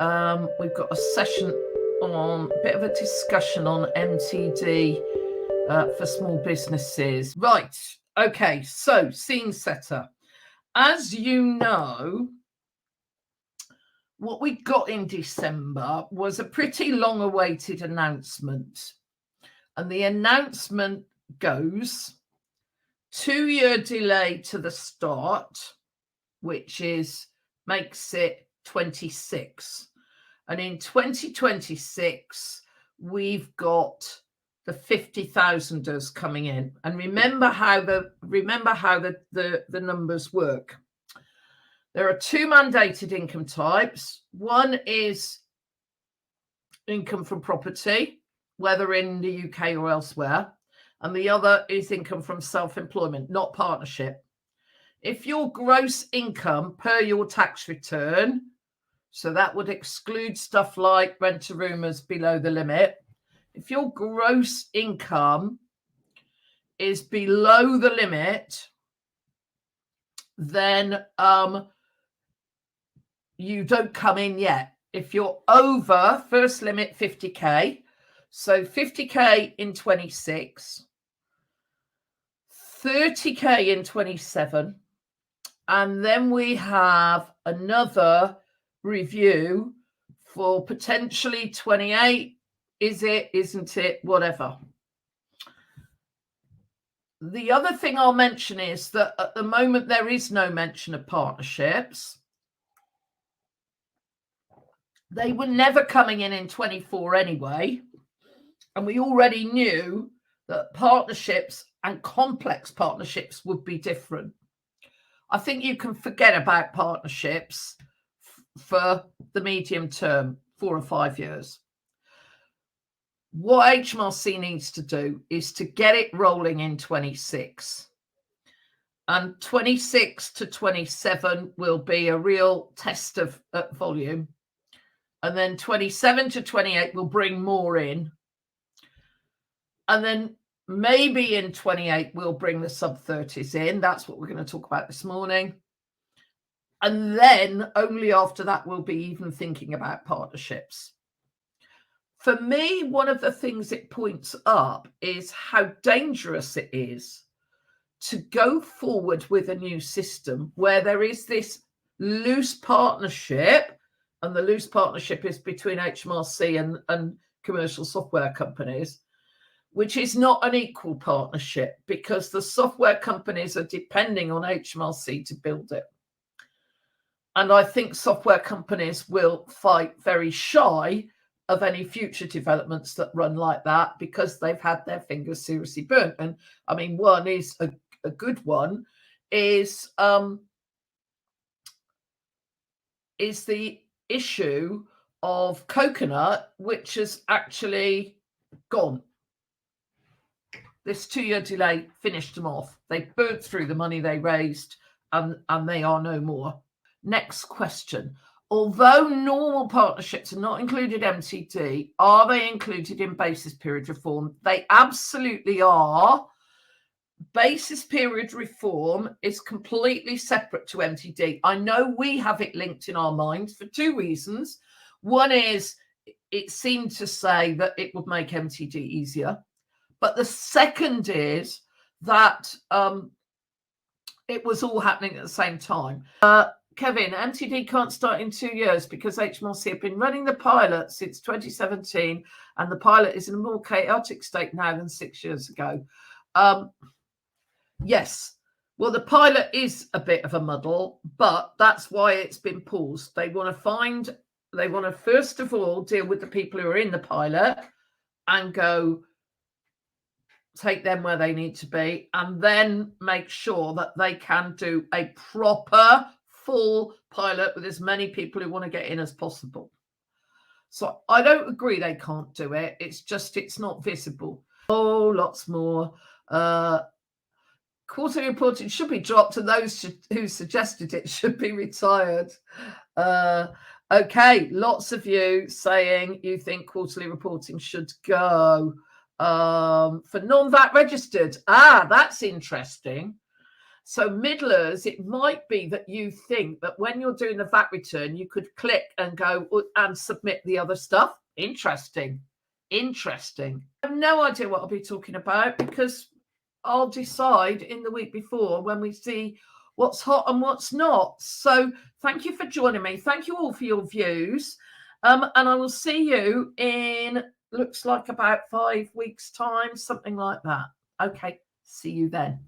We've got a session on a bit of a discussion on MTD for small businesses. Right. Okay. So scene setter. As you know, what we got in December was a pretty long awaited announcement. And the announcement goes 2-year delay to the start, which makes it 26. And in 2026, we've got the 50,000ers coming in. And remember how the numbers work. There are two mandated income types. One is income from property, whether in the UK or elsewhere. And the other is income from self-employment, not partnership. If your gross income per your tax return, so that would exclude stuff like rent-to-roomers below the limit. If your gross income is below the limit, then you don't come in yet. If you're over, first limit 50k, so 50k in 26, 30k in 27, and then we have another review for potentially 28. Is it, isn't it, whatever. The other thing I'll mention is that at the moment there is no mention of partnerships. They were never coming in 24 anyway, and we already knew that partnerships and complex partnerships would be different. I think you can forget about partnerships for the medium term, 4 or 5 years. What HMRC needs to do is to get it rolling in 26. And 26 to 27 will be a real test of volume. And then 27 to 28 will bring more in. And then maybe in 28, we'll bring the sub-30s in. That's what we're going to talk about this morning. And then only after that, we'll be even thinking about partnerships. For me, one of the things it points up is how dangerous it is to go forward with a new system where there is this loose partnership, and the loose partnership is between HMRC and commercial software companies, which is not an equal partnership because the software companies are depending on HMRC to build it. And I think software companies will fight very shy of any future developments that run like that because they've had their fingers seriously burnt. And I mean, one is a good one is the issue of Coconut, which has actually gone. This 2-year delay finished them off. They burnt through the money they raised and they are no more. Next question. Although normal partnerships are not included MTD, are they included in basis period reform? They absolutely are. Basis period reform is completely separate to MTD. I know we have it linked in our minds for two reasons. One is it seemed to say that it would make MTD easier. But the second is that it was all happening at the same time. Kevin, MTD can't start in 2 years because HMRC have been running the pilot since 2017, and the pilot is in a more chaotic state now than 6 years ago. Yes, well, the pilot is a bit of a muddle, but that's why it's been paused. They want to first of all deal with the people who are in the pilot and go take them where they need to be, and then make sure that they can do a proper full pilot with as many people who want to get in as possible. So I don't agree they can't do it. It's just it's not visible. Oh, lots more. Quarterly reporting should be dropped, and those who suggested it should be retired. Okay, lots of you saying you think quarterly reporting should go. For non-VAT registered. That's interesting. So middlers, it might be that you think that when you're doing the VAT return, you could click and go and submit the other stuff. Interesting. Interesting. I have no idea what I'll be talking about because I'll decide in the week before when we see what's hot and what's not. So thank you for joining me. Thank you all for your views. And I will see you in, looks like about 5 weeks' time, something like that. Okay, see you then.